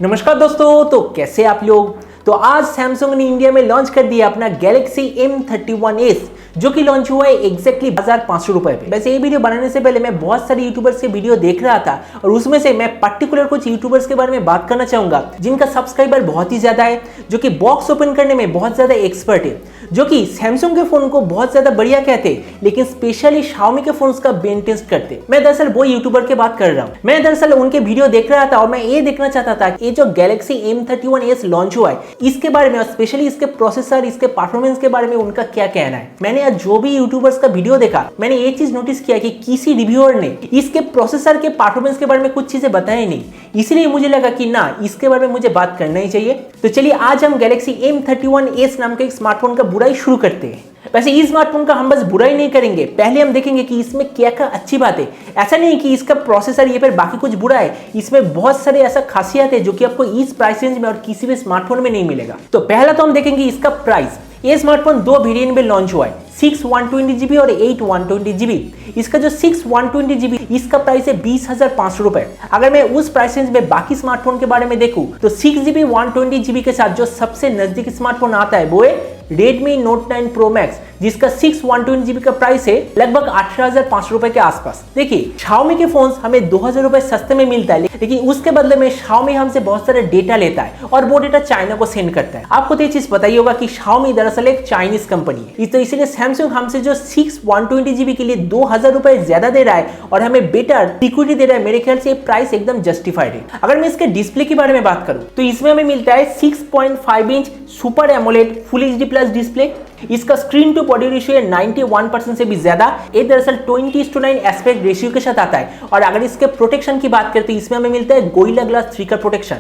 नमस्कार दोस्तों, तो कैसे आप लोग। तो आज सैमसंग ने इंडिया में लॉन्च कर दिया अपना गैलेक्सी M31s जो कि लॉन्च हुआ है एग्जैक्टली 1500 रुपए पे। वैसे ये वीडियो बनाने से पहले मैं बहुत सारे यूट्यूबर्स के वीडियो देख रहा था और उसमें से मैं पर्टिकुलर कुछ यूट्यूबर्स के बारे में बात करना चाहूंगा जिनका सब्सक्राइबर बहुत ही ज्यादा है, जो कि बॉक्स ओपन करने में बहुत ज्यादा एक्सपर्ट है, जो कि सैमसंग के फोन को बहुत ज्यादा बढ़िया कहते हैं लेकिन स्पेशली Xiaomi के फोन्स का बेन टेस्ट करते। मैं दरअसल वो यूट्यूबर की बात कर रहा हूँ। मैं दरअसल उनके वीडियो देख रहा था और मैं ये देखना चाहता था कि ये जो गैलेक्सी M31s लॉन्च हुआ है इसके बारे में और स्पेशली इसके प्रोसेसर, इसके परफॉर्मेंस के बारे में उनका क्या कहना है। मैंने आज जो भी यूट्यूबर्स का वीडियो देखा, मैंने ये चीज नोटिस किया कि किसी रिव्यूअर ने इसके प्रोसेसर के परफॉर्मेंस के बारे में कुछ चीजें बताई नहीं, इसलिए मुझे लगा कि ना, इसके बारे में मुझे बात करना ही चाहिए। तो चलिए आज हम गैलेक्सी M31s नाम के एक स्मार्टफोन का बुराई शुरू करते हैं। वैसे इस स्मार्टफोन का हम बस बुराई नहीं करेंगे, पहले हम देखेंगे कि इसमें क्या क्या अच्छी बात है। ऐसा नहीं कि इसका प्रोसेसर ये पर बाकी कुछ बुरा है, इसमें बहुत सारे ऐसा खासियत है जो कि आपको इस प्राइस रेंज में और किसी भी स्मार्टफोन में नहीं मिलेगा। तो पहला तो हम देखेंगे इसका प्राइस। ये स्मार्टफोन दो वेरिएंट में लॉन्च हुआ है, 6 120GB और 8 120GB। इसका जो 6 120GB इसका प्राइस है 20,500 रुपए। अगर मैं उस प्राइस रेंज में बाकी स्मार्टफोन के बारे में देखूं तो 6GB 120GB के साथ जो सबसे नजदीकी स्मार्टफोन आता है वो है Redmi Note 9 Pro Max, जिसका 6 120GB का प्राइस है लगभग 18,500 रुपए के आसपास। देखिए Xiaomi के फोन्स हमें 2,000 रुपए सस्ते में मिलता है, लेकिन उसके बदले में Xiaomi हमसे बहुत सारा डेटा लेता है और वो डेटा चाइना को सेंड करता है। आपको तो ये चीज पता ही होगा कि Xiaomi दरअसल एक चाइनीज कंपनी है, तो इसीलिए सैमसंग हमसे जो 6 120GB के लिए 2,000 रुपए ज्यादा दे रहा है और हमें बेटर सिक्योरिटी दे रहा है, मेरे ख्याल से प्राइस एकदम जस्टिफाइड है। अगर मैं इसके डिस्प्ले के बारे में बात करूं तो इसमें हमें मिलता है 6.5 inch super AMOLED full HD plus display. इसका स्क्रीन टू बॉडी रेशियो है 91% से भी ज्यादा। ये दरअसल 20:9 एस्पेक्ट रेशियो के साथ आता है। और अगर इसके प्रोटेक्शन की बात करते हैं, इसमें हमें मिलता है गोरिल्ला ग्लास 3 का प्रोटेक्शन।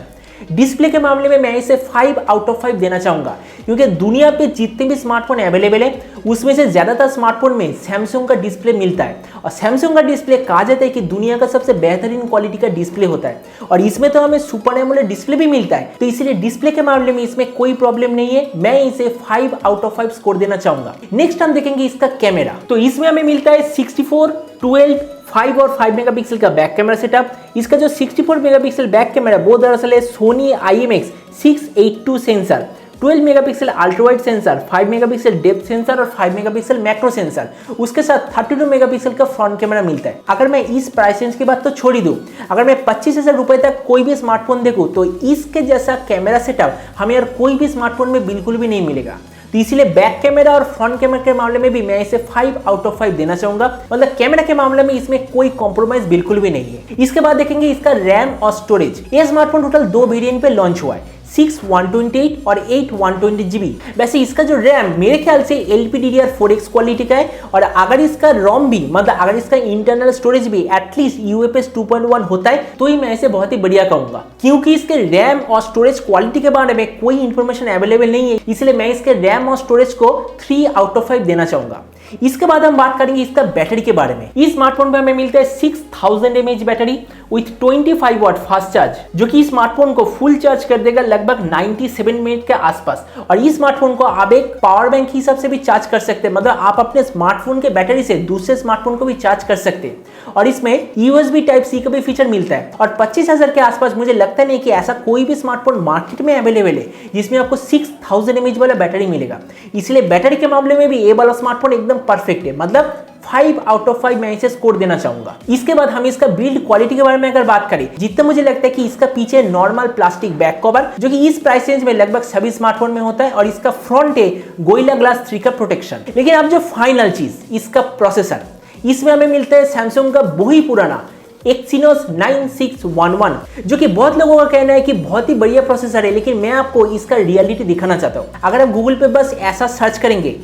डिस्प्ले के मामले में मैं इसे 5 आउट ऑफ 5 देना चाहूंगा, क्योंकि दुनिया पे जितने भी स्मार्टफोन अवेलेबल है उसमें से ज्यादातर स्मार्टफोन में सैमसंग का डिस्प्ले मिलता है और सैमसंग का डिस्प्ले कहा जाता है कि दुनिया का सबसे बेहतरीन क्वालिटी का डिस्प्ले होता है और इसमें तो हमें सुपर एमोलेड डिस्प्ले भी मिलता है, तो इसलिए डिस्प्ले के मामले में इसमें कोई प्रॉब्लम नहीं है। मैं इसे 5 आउट ऑफ 5 स्कोर देना चाहूंगा। नेक्स्ट हम देखेंगे इसका कैमरा। तो इसमें हमें मिलता है 64, 12, 5 और 5 मेगापिक्सल का बैक कैमरा सेटअप। इसका जो 64 मेगापिक्सल बैक कैमरा वो दरअसल है Sony IMX682 sensor, 12 megapixel ultrawide sensor, 5 megapixel depth sensor और 5 मेगापिक्सल मैक्रो सेंसर। उसके साथ 32 मेगापिक्सल का फ्रंट कैमरा मिलता है। अगर मैं इस प्राइस रेंज की बात तो छोड़ ही दूं, अगर मैं 25,000 रुपए तक कोई भी स्मार्टफोन देखूं तो इसके जैसा कैमरा सेटअप हमें यार कोई भी स्मार्टफोन में बिल्कुल भी नहीं मिलेगा। तो इसीलिए बैक कैमरा और फ्रंट कैमरा के मामले में भी मैं इसे 5 आउट ऑफ 5 देना चाहूंगा। मतलब कैमरा के मामले में इसमें कोई कॉम्प्रोमाइज बिल्कुल भी नहीं है। इसके बाद देखेंगे इसका रैम और स्टोरेज। ये स्मार्टफोन टोटल दो वेरिएंट पे लॉन्च हुआ है, 6 128 और 8 120GB। वैसे इसका जो रैम मेरे ख्याल से LPDDR4X क्वालिटी का है और अगर इसका रोम भी, मतलब अगर इसका इंटरनल स्टोरेज भी एटलीस्ट UFS 2.1 होता है तो ही मैं इसे बहुत ही बढ़िया कहूंगा, क्योंकि इसके रैम और स्टोरेज क्वालिटी के बारे में कोई इंफॉर्मेशन अवेलेबल नहीं है, इसलिए मैं इसके रैम और स्टोरेज को 3 आउट ऑफ 5 देना चाहूंगा। इसके बाद हम बात करेंगे इसका बैटरी के बारे में। इस स्मार्टफोन पे हमें मिलता है 6000 mAh battery with 25 watt fast charge, जो कि स्मार्टफोन को फुल चार्ज कर देगा लगभग 97 मिनट के आसपास। और इस स्मार्टफोन को आप एक पावर बैंक के हिसाब से भी चार्ज कर सकते हैं, मतलब आप अपने स्मार्टफोन के बैटरी से दूसरे स्मार्टफोन को भी चार्ज कर सकते हैं। और इसमें USB Type-C का भी फीचर मिलता है। और 25,000 के आसपास मुझे लगता नहीं कि ऐसा कोई भी स्मार्टफोन मार्केट में अवेलेबल है जिसमें आपको 6000 mAh वाला बैटरी मिलेगा, इसलिए बैटरी के मामले में भी ये वाला स्मार्टफोन एकदम परफेक्ट है। मतलब 5 आउट ऑफ 5 मैं इसे स्कोर देना चाहूंगा। इसके बाद हम इसका बिल्ड क्वालिटी के बारे में अगर बात करें, जितना मुझे लगता है कि इसका पीछे नॉर्मल प्लास्टिक बैक कवर जो कि इस प्राइस रेंज में लगभग सभी स्मार्टफोन में होता है और इसका फ्रंट है गोरिल्ला ग्लास 3 का प्रोटेक्शन। लेकिन अब जो फाइनल चीज, इसका प्रोसेसर, इसमें हमें मिलता है सैमसंग का वही पुराना Exynos 9611, जो कि बहुत लोगों का कहना है कि बहुत ही बढ़िया प्रोसेसर है, लेकिन मैं आपको इसका रियलिटी दिखाना चाहता हूँ। अगर आप गूगल पे बस ऐसा सर्च करेंगे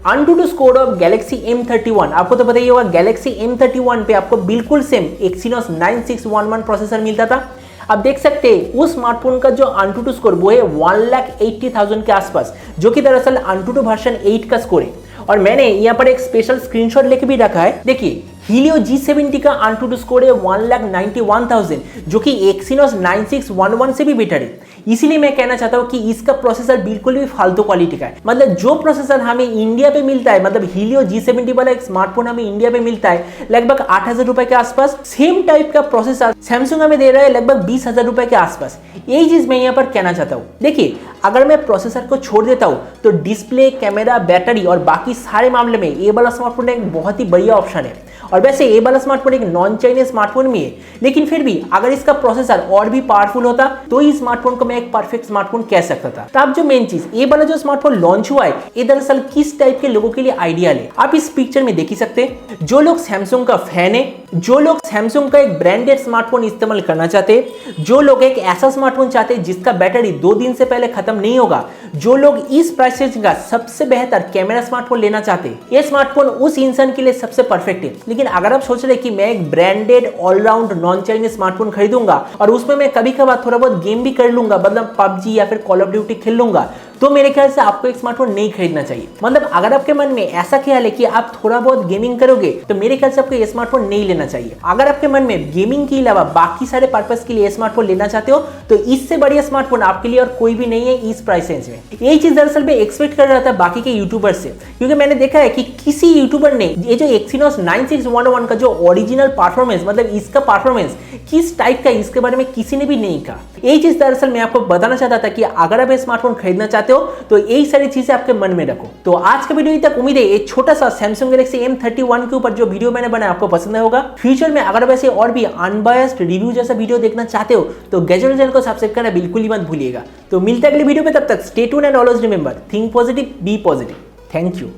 AnTuTu score of Galaxy M31, आपको तो पता ही होगा गैलेक्सी M31 पे आपको बिल्कुल सेम Exynos 9611 प्रोसेसर मिलता था। आप देख सकते हैं उस स्मार्टफोन का जो AnTuTu स्कोर वो है 1,80,000 के आसपास, जो कि दरअसल AnTuTu वर्जन 8 का स्कोर है। और मैंने यहाँ पर एक स्पेशल स्क्रीनशॉट लेके भी रखा है। देखिए Helio G70 का AnTuTu स्कोर है 1,91,000 जो कि Exynos 9611 से भी बेटर है। इसीलिए मैं कहना चाहता हूँ कि इसका प्रोसेसर बिल्कुल भी फालतू क्वालिटी का है। मतलब जो प्रोसेसर हमें इंडिया पे मिलता है, मतलब Helio G70 वाला एक स्मार्टफोन हमें इंडिया पे मिलता है लगभग 8,000 रुपए के आसपास, सेम टाइप का प्रोसेसर सैमसंग हमें दे रहा है लगभग 20,000 रुपए के आसपास। यही चीज मैं यहाँ पर कहना चाहता हूँ। देखिए, अगर मैं प्रोसेसर को छोड़ देता हूँ तो डिस्प्ले, कैमरा, बैटरी और बाकी सारे मामले में ये वाला स्मार्टफोन एक बहुत ही बढ़िया ऑप्शन है। और वैसे ये वाला स्मार्टफोन एक नॉन चाइनीज स्मार्टफोन भी है, लेकिन फिर भी अगर इसका प्रोसेसर और भी पावरफुल होता तो इस स्मार्टफोन को मैं एक परफेक्ट स्मार्टफोन कह सकता था। तो अब जो मेन चीज, ये वाला जो स्मार्टफोन लॉन्च हुआ है ये दरअसल किस टाइप के लोगों के लिए आइडियल है, आप इस पिक्चर में देख ही सकते हैं। जो लोग सैमसंग का फैन है, जो लोग सैमसंग का एक ब्रांडेड स्मार्टफोन इस्तेमाल करना चाहते हैं, जो लोग एक ऐसा स्मार्टफोन चाहते हैं जिसका बैटरी 2 दिन से पहले खत्म नहीं होगा, जो लोग इस प्राइस रेंज का सबसे बेहतर कैमरा स्मार्टफोन लेना चाहते हैं, ये स्मार्टफोन उस इंसान के लिए सबसे परफेक्ट है। लेकिन अगर आप सोच रहे हैं कि मैं एक branded all round non Chinese smartphone खरीदूंगा और उसमें मैं कभी कभार थोड़ा बहुत गेम भी कर लूंगा, मतलब पबजी या फिर कॉल ऑफ ड्यूटी खेल लूंगा, तो मेरे ख्याल से आपको एक स्मार्टफोन नहीं खरीदना चाहिए। मतलब अगर आपके मन में ऐसा ख्याल है कि आप थोड़ा बहुत गेमिंग करोगे तो मेरे ख्याल से आपको ये स्मार्टफोन नहीं लेना चाहिए। अगर आपके मन में गेमिंग के अलावा बाकी सारे पर्पस के लिए स्मार्टफोन लेना चाहते हो तो इससे बढ़िया स्मार्टफोन आपके लिए और कोई भी नहीं है इस प्राइस रेंज में। यही चीज दरअसल मैं एक्सपेक्ट कर रहा था बाकी के यूट्यूबर से, क्योंकि मैंने देखा है कि किसी यूट्यूबर ने ये जो Exynos 9611 का जो ओरिजिनल परफॉर्मेंस, मतलब इसका परफॉर्मेंस किस टाइप का, इसके बारे में किसी ने भी नहीं कहा। यही चीज दरअसल मैं आपको बताना चाहता था कि अगर आप ये स्मार्टफोन खरीदना चाहते हो तो यही सारी चीजें आपके मन में रखो। तो आज का वीडियो तक उम्मीद है ये छोटा सा Samsung Galaxy M31 के ऊपर जो वीडियो मैंने बनाया आपको पसंद होगा। फ्यूचर में अगर वैसे और भी अनबायस्ड रिव्यू जैसा वीडियो देखना चाहते हो तो गैजेट चैनल को सब्सक्राइब करना बिल्कुल ही मत भूलिएगा। तो मिलते हैं अगले वीडियो में, तब तक stay tuned and always remember, think positive, be positive. Thank you.